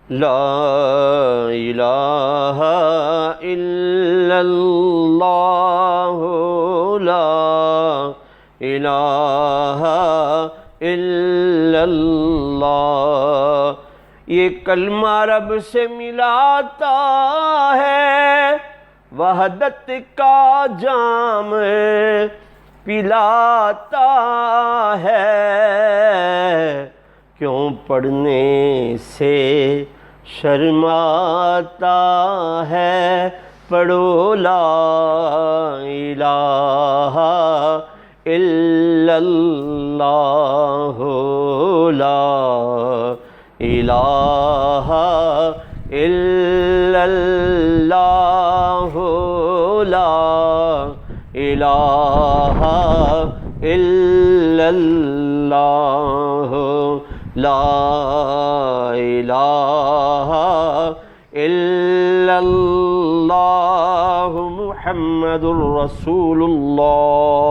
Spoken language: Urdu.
لا الہ الا اللہ، لا الہ الا اللہ، یہ کلمہ رب سے ملاتا ہے، وحدت کا جام پلاتا ہے، کیوں پڑھنے سے شرماتا ہے، پڑھو لا الہ الا اللہ، لا الہ الا اللہ، لا الہ الا اللہ، لا الہ الا اللہ، محمد الرسول اللہ۔